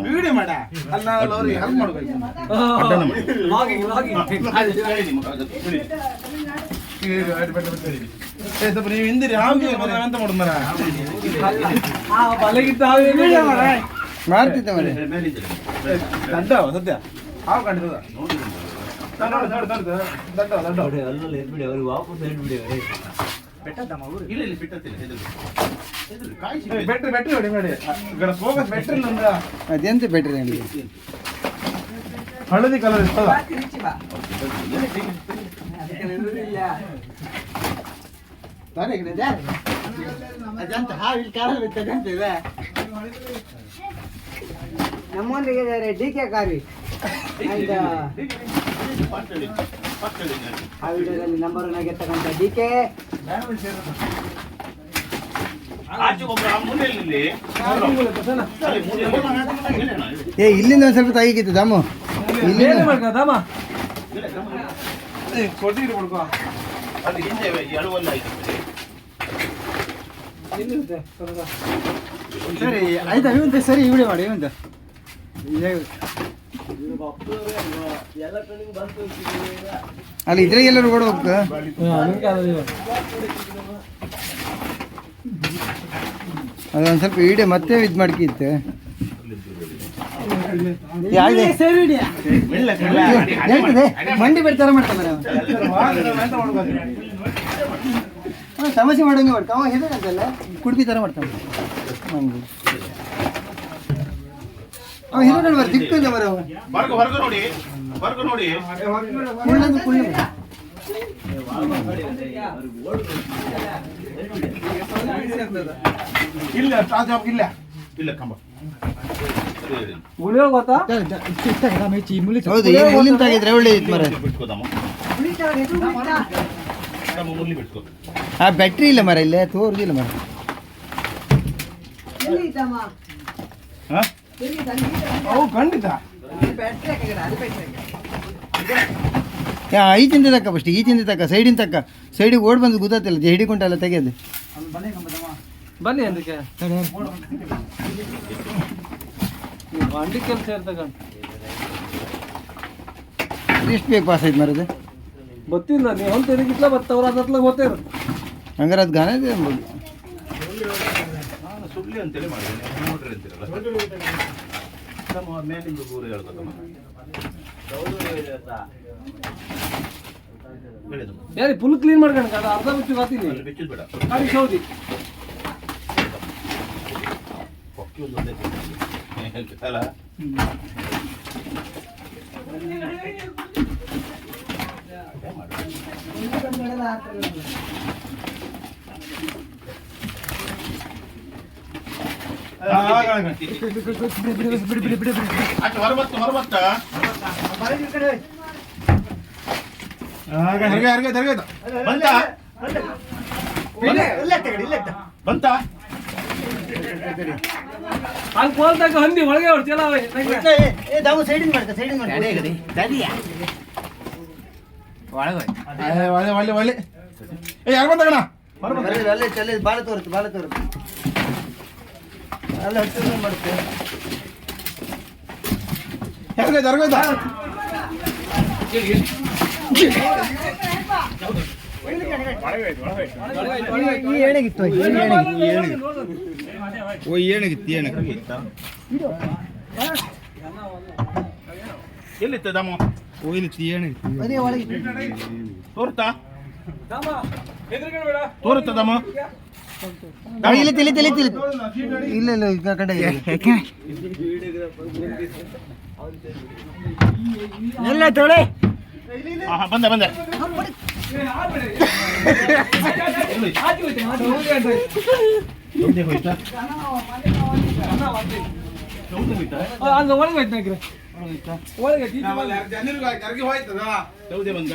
Video ಮಾಡ ಅಲ್ಲ ಅವ್ರಿಗೆ ಹೆಲ್ಪ್ ಮಾಡ್ಬೇಕು ಸ್ವಲ್ಪ ನೀವು ಹಿಂದಿರಿ ಹಾಗೆ ಎಂತ ಮಾಡೋದು ಮರ ಮಾಡ್ತಿದ್ದೆ ಮನೆ ದಡ್ಡ ಸದ್ಯ ಹಾವು ಕಂಡಿದ್ದ ಅದೆಂತ ಬ್ಯಾಟ್ರಿ ಹಳದಿ ಕಲರ್ ಇರ್ತದ ನಮ್ಮೊಂದಿಗೆ ಡಿಕೆ ಕಾರಿ ಆ ವಿಡಿಯೋದಲ್ಲಿ ನಂಬರ್ ಗೆತ್ತಕ್ಕಂಥ ಡಿಕೆ ಇಲ್ಲಿಂದ ಒಂದು ಸ್ವಲ್ಪ ತಾಗಿತ್ತು ದಾಮು ಸರಿ ಆಯ್ತಾ ಇವಂತ ಸರಿ ವಿಡಿಯೋ ಮಾಡಿ ಇವಂತ ಅಲ್ಲಿ ಇದ್ರೆ ಎಲ್ಲರೂ ಓಡ ಹೋಗ್ತ ಅದೊಂದು ಸ್ವಲ್ಪ ವಿಡಿಯೋ ಮತ್ತೆ ಇದು ಮಾಡ್ಕಿತ್ತೆ ಮಂಡಿ ಬಿಡ್ತಾರ ಮಾಡ್ತಾನೆ ಸಮಸ್ಯೆ ಮಾಡೋಂಗೆ ಮಾಡ್ತಾವ ಅವ ಹೆದರಲ್ಲ ಕುಡ್ಬಿ ಥರ ಮಾಡ್ತಾನೆ ಮಂಗಿ ಅವ ಹೆದರ ಬರ ದಿಕ್ಕಿಂದ ಬರ ಕುಳ್ಳಂದು ಕುಳ್ಳ ಇಲ್ಲ ಇಲ್ಲ ಇಲ್ಲ ಕಂಬ ಹೌದು ಎಲ್ಲಿಂದ ಆಗಿದ್ರೆ ಒಳ್ಳೆ ಇತ್ತು ಮರ ಆ ಬ್ಯಾಟ್ರಿ ಇಲ್ಲ ಮರ ಇಲ್ಲೇ ತೋರ್ದಿಲ್ಲ ಮರ ಖಂಡಿತ ಈಚಿಂದ ತಕ್ಕ ಫಸ್ಟ್ ಈಚಿಂದ ತಕ್ಕ ಸೈಡಿನ ತಕ್ಕ ಸೈಡಿಗೆ ಓಡ್ ಬಂದು ಗೊತ್ತಾತಿಲ್ಲ ಹಿಡಿಕೊಂಡಲ್ಲ ತೆಗೆಯೋದು ಬನ್ನಿ ಅದಕ್ಕೆ ಅಂಡಿ ಕೆಲಸ ಇರ್ತಕ್ಕ ಎಷ್ಟು ಬೇಕು ಪಾಸ್ ಆಯ್ತು ಮರದ ಗೊತ್ತಿಲ್ಲ ನೀವು ಅಂತ ಇದಕ್ಕಿಲ್ಲ ಬರ್ತವ್ರ ಅದತ್ಲ ಗೊತ್ತೇರು ಹಂಗಾರೆ ಅದು ಗಾನ ಇದೆ ಅಂಬೋದು ಸುಳ್ಳಿ ಅಂತೇಳಿ ಮಾಡಿದ್ದೀನಿ ನೋಡ್ರಿ ಅಂತೀರಲ್ಲ ನಮ್ಮ ಮೇಲಿಂದ ದೂರ ಹೇಳ್ತದಮ್ಮ ಯಾರಿ ಫುಲ್ ಕ್ಲೀನ್ ಮಾಡ್ಕೊಂಡು ಅದು ಅರ್ಧ ಬಿಟ್ಟು ಗೊತ್ತಿಲ್ಲ ಬಿಚ್ಚಿಲ್ ಬೇಡ ಗಾಡಿ ಸೌದಿ ಪಕ್ಕಿ ಒಂದು ಒಂದೇ ಅಲ್ಲ ಅಲ್ಲಿ ಕೋಲ್ದಾಗ ಹಂದಿ ಒಳಗೆ ಹೊಡ್ತಿಲ್ಲ ಸೈಡಿಂಗ್ ಮಾಡ್ತಾ ಸೈಡಿಂಗ್ ಒಳ್ಳೆ ಒಳ್ಳೆ ಯಾರು ಬಂದಗಣ ಅಲ್ಲೇ ಚಲ್ಲ ಬಾಲ ತೋರುತ್ತೆ ಅಲ್ಲ ಹಚ್ಚ ಮಾಡುತ್ತೆ ಜರಗೋಯ್ತಾ ಏನಾಗಿತ್ತು ಏನಾಗಿತ್ತು ಎಲ್ಲಿತ್ತು ದಮ್ಮ ಓಯ್ಲಿತ್ತು ಏನಾಗಿತ್ತು ಅದೇ ಒಳಗೆ ತೋರುತ್ತಾ ತೋರುತ್ತ ದಮ್ಮ ಇಲ್ಲ ಇಲ್ಲ ಈಗ ಕಡೆ ಎಲ್ಲ ತೊಳೆ ಬಂದೆ ಅಲ್ಲಿ ಒಳಗೆ ಹೋಯ್ತು ಒಳಗೆ ಯಾರಿಗೆ ಹೋಯ್ತದ ಸೌದೆ ಬಂದ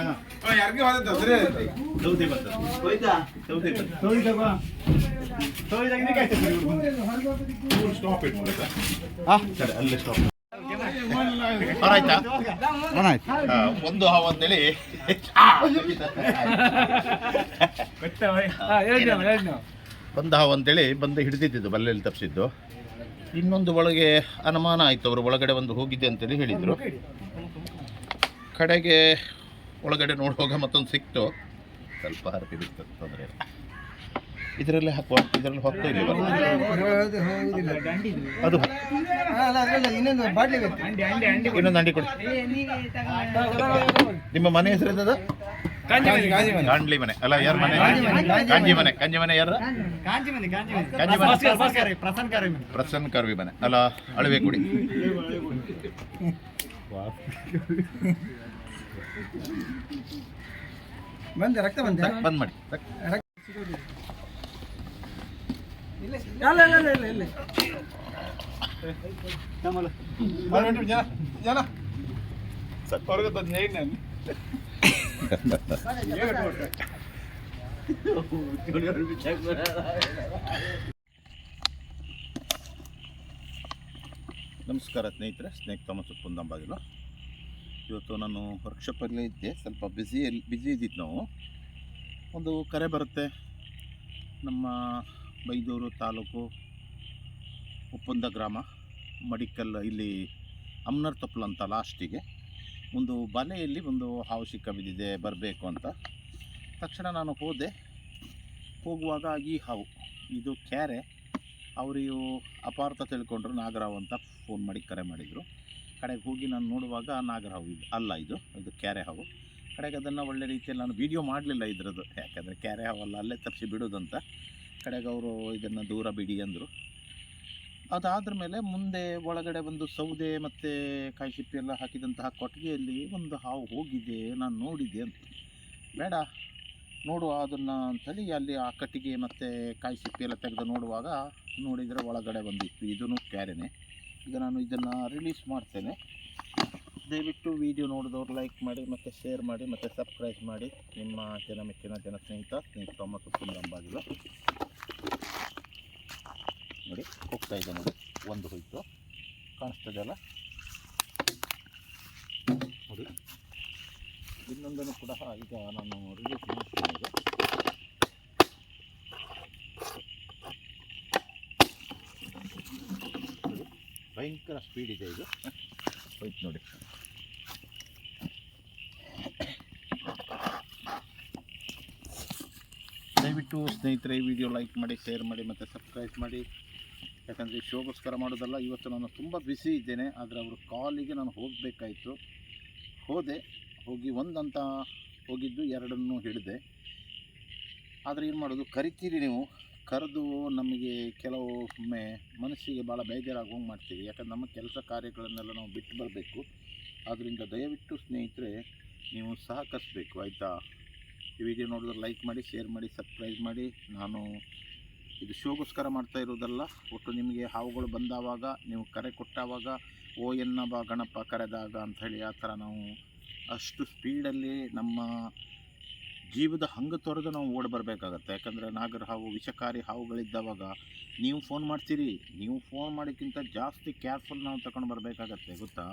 ಯಾರಿಗೆ ಹೋದ ಸೌದೆ ಬಂದ ಹೋಯ್ತಾ ಸೌದೆ ಬಂದ ಸ್ಟಾಪ್ ಇಟ್ ಸರಿ ಅಲ್ಲೇ ಸ್ಟಾಪ್ ಆಯ್ತಾ ಒಂದು ಹಾವು ಅಂತೇಳಿ ಒಂದು ಹಾವು ಅಂತೇಳಿ ಬಂದು ಹಿಡಿದಿದ್ದು ಬಲ್ಲೆಯಲ್ಲಿ ತಪ್ಪಿಸಿದ್ದು ಇನ್ನೊಂದು ಒಳಗೆ ಅನುಮಾನ ಆಯಿತು, ಅವರು ಒಳಗಡೆ ಒಂದು ಹೋಗಿದೆ ಅಂತೇಳಿ ಹೇಳಿದರು. ಕಡೆಗೆ ಒಳಗಡೆ ನೋಡುವಾಗ ಮತ್ತೊಂದು ಸಿಕ್ತು, ಸ್ವಲ್ಪ ಹರಪಿ ಬಿತ್ತು, ತೊಂದರೆ ಇಲ್ಲ. ಇದರಲ್ಲೇ ಹಾಕುವ, ಇದರಲ್ಲಿ ಹೊತ್ತು ಇಲ್ಲಿ ಅದು ಇನ್ನೊಂದು ಬಾಟ್ಲಿ ಇನ್ನೊಂದು ಅಂಡಿ ಕೊಡಿ. ನಿಮ್ಮ ಮನೆ ಹೆಸರು ಕಾಂಡ್ಲಿ ಮನೆ ಅಲ್ಲ, ಯಾರ ಮನೆ? ಕಾಂಜಿ ಮನೆ. ಕಾಂಜಿ ಮನೆ ಯಾರು? ಕಾಂಜಿ ಮನೆ ಪ್ರಸನ್ನ ಕರ್ವಿ ಮನೆ ಅಲ್ಲ. ಅಳವೆ ಕೊಡಿ. ಬಂದೆ ರಕ್ತ ಬಂದ ಬಂದ್ ಮಾಡಿ. ಜನ ಸ್ವಲ್ಪ ಹೊರಗೆ ತಂದು ಹೇಳಿ ನಾನು ನಮಸ್ಕಾರ ಸ್ನೇಹಿತರೆ, ಸ್ನೇಕ್ ಥಾಮಸ್ ಪುಂದಂಬಾಗಿಲು. ಇವತ್ತು ನಾನು ವರ್ಕ್ಶಾಪಲ್ಲೇ ಇದ್ದೆ, ಸ್ವಲ್ಪ ಬ್ಯುಸಿ ಇದ್ದಿತ್ತು. ನಾವು ಒಂದು ಕರೆ ಬರುತ್ತೆ, ನಮ್ಮ ಬೈದೂರು ತಾಲೂಕು ಉಪ್ಪುಂದ ಗ್ರಾಮ ಮಡಿಕಲ್, ಇಲ್ಲಿ ಅಮ್ನರ್ ತೊಪ್ಪಲು ಅಂತ ಲಾಸ್ಟಿಗೆ ಒಂದು ಬಲೆಯಲ್ಲಿ ಒಂದು ಹಾವು ಸಿಕ್ಕ ಬಿದ್ದಿದೆ, ಬರಬೇಕು ಅಂತ. ತಕ್ಷಣ ನಾನು ಹೋಗುವಾಗ ಈ ಹಾವು ಇದು ಕ್ಯಾರೆ, ಅವರು ಅಪಾರ್ಥ ತಿಳ್ಕೊಂಡ್ರು, ನಾಗರಾವು ಅಂತ ಫೋನ್ ಮಾಡಿ ಕರೆ ಮಾಡಿದರು. ಕಡೆಗೆ ಹೋಗಿ ನಾನು ನೋಡುವಾಗ ನಾಗರಾವು ಇದು ಅಲ್ಲ, ಇದು ಕ್ಯಾರೆ ಹಾವು. ಕಡೆಗೆ ಅದನ್ನು ಒಳ್ಳೆ ರೀತಿಯಲ್ಲಿ ನಾನು ವೀಡಿಯೋ ಮಾಡಲಿಲ್ಲ ಇದರದ್ದು, ಯಾಕಂದರೆ ಕ್ಯಾರೆ ಹಾವಲ್ಲ, ಅಲ್ಲೇ ತಪ್ಪಿಸಿ ಬಿಡೋದಂತ. ಕಡೆಗೆ ಅವರು ಇದನ್ನು ದೂರ ಬಿಡಿ ಅಂದರು. ಅದಾದ್ರ ಮೇಲೆ ಮುಂದೆ ಒಳಗಡೆ ಒಂದು ಸೌದೆ ಮತ್ತು ಕಾಯಿ ಸಿಪ್ಪೆ ಎಲ್ಲ ಹಾಕಿದಂತಹ ಕೊಟ್ಟಿಗೆಯಲ್ಲಿ ಒಂದು ಹಾವು ಹೋಗಿದೆ, ನಾನು ನೋಡಿದೆ ಅಂತ. ಬೇಡ ನೋಡುವ ಅದನ್ನು ಅಂಥೇಳಿ ಅಲ್ಲಿ ಆ ಕಟ್ಟಿಗೆ ಮತ್ತು ಕಾಯಿ ಸಿಪ್ಪೆ ಎಲ್ಲ ತೆಗೆದು ನೋಡುವಾಗ ನೋಡಿದರೆ ಒಳಗಡೆ ಬಂದಿತ್ತು. ಇದೂ ಕ್ಯಾರೆನೇ. ಈಗ ನಾನು ಇದನ್ನು ರಿಲೀಸ್ ಮಾಡ್ತೇನೆ. ದಯವಿಟ್ಟು ವಿಡಿಯೋ ನೋಡಿದವ್ರು ಲೈಕ್ ಮಾಡಿ ಮತ್ತು ಶೇರ್ ಮಾಡಿ ಮತ್ತು ಸಬ್ಸ್ಕ್ರೈಬ್ ಮಾಡಿ. ನಿಮ್ಮ ಮೆಚ್ಚಿನ ಸ್ನೇಹಿತ ಸ್ನೇಕ್ ಥಾಮಸ್ ಪುಂದಂಬಾಗಿಲು. ನೋಡಿ ಹೋಗ್ತಾ ಇದೆ, ನೋಡಿ ಒಂದು ಹೋಯಿತು, ಕಾಣಿಸ್ತದೆ ಅಲ್ಲ. ನೋಡಿ ಇನ್ನೊಂದನ್ನು ಕೂಡ ಈಗ ನಾನು ರಿಲೀಸ್ ಮಾಡ್ತೀನಿ. ಭಯಂಕರ ಸ್ಪೀಡ್ ಇದೆ, ಇದು ಹೋಯ್ತು ನೋಡಿ. ದಯವಿಟ್ಟು ಸ್ನೇಹಿತರೆ ಈ ವಿಡಿಯೋ ಲೈಕ್ ಮಾಡಿ, ಶೇರ್ ಮಾಡಿ ಮತ್ತು ಸಬ್ಸ್ಕ್ರೈಬ್ ಮಾಡಿ. ಯಾಕಂದರೆ ಶೋಗೋಸ್ಕರ ಮಾಡೋದಲ್ಲ. ಇವತ್ತು ನಾನು ತುಂಬ ಬ್ಯುಸಿ ಇದ್ದೇನೆ, ಆದರೆ ಅವರು ಕಾಲಿಗೆ ನಾನು ಹೋಗಬೇಕಾಯಿತು. ಹೋಗಿ ಒಂದಂತ ಹೋಗಿದ್ದು, ಎರಡನ್ನೂ ಹಿಡಿದೆ. ಆದರೆ ಏನು ಮಾಡೋದು, ಕರಿತೀರಿ ನೀವು, ಕರೆದು ನಮಗೆ ಕೆಲವೊಮ್ಮೆ ಮನಸ್ಸಿಗೆ ಭಾಳ ಬೇಜಾರಾಗುವಂಗೆ ಮಾಡ್ತೀವಿ. ಯಾಕಂದ್ರೆ ನಮ್ಮ ಕೆಲಸ ಕಾರ್ಯಗಳನ್ನೆಲ್ಲ ನಾವು ಬಿಟ್ಟು ಬರಬೇಕು. ಆದ್ದರಿಂದ ದಯವಿಟ್ಟು ಸ್ನೇಹಿತರೆ ನೀವು ಸಹಕರಿಸಬೇಕು, ಆಯಿತಾ? ಈ ವಿಡಿಯೋ ನೋಡಿದ್ರೆ ಲೈಕ್ ಮಾಡಿ, ಶೇರ್ ಮಾಡಿ, ಸಬ್ಸ್ಕ್ರೈಬ್ ಮಾಡಿ. ನಾನು ಇದು ಶೋಗೋಸ್ಕರ ಮಾಡ್ತಾ ಇರೋದಲ್ಲ. ಒಟ್ಟು ನಿಮಗೆ ಹಾವುಗಳು ಬಂದಾವಾಗ ನೀವು ಕರೆ ಕೊಟ್ಟಾವಾಗ ಓ ಎನ್ನಬ ಗಣಪ ಕರೆದಾಗ ಅಂಥೇಳಿ ಆ ಥರ ನಾವು ಅಷ್ಟು ಸ್ಪೀಡಲ್ಲಿ ನಮ್ಮ ಜೀವದ ಹಂಗೆ ತೊರೆದು ನಾವು ಓಡಿ ಬರಬೇಕಾಗತ್ತೆ. ಯಾಕಂದರೆ ನಾಗರ ಹಾವು, ವಿಷಕಾರಿ ಹಾವುಗಳಿದ್ದಾವಾಗ ನೀವು ಫೋನ್ ಮಾಡ್ತೀರಿ, ನೀವು ಫೋನ್ ಮಾಡೋಕ್ಕಿಂತ ಜಾಸ್ತಿ ಕೇರ್ಫುಲ್ ನಾವು ತಗೊಂಡು ಬರಬೇಕಾಗತ್ತೆ, ಗೊತ್ತಾ?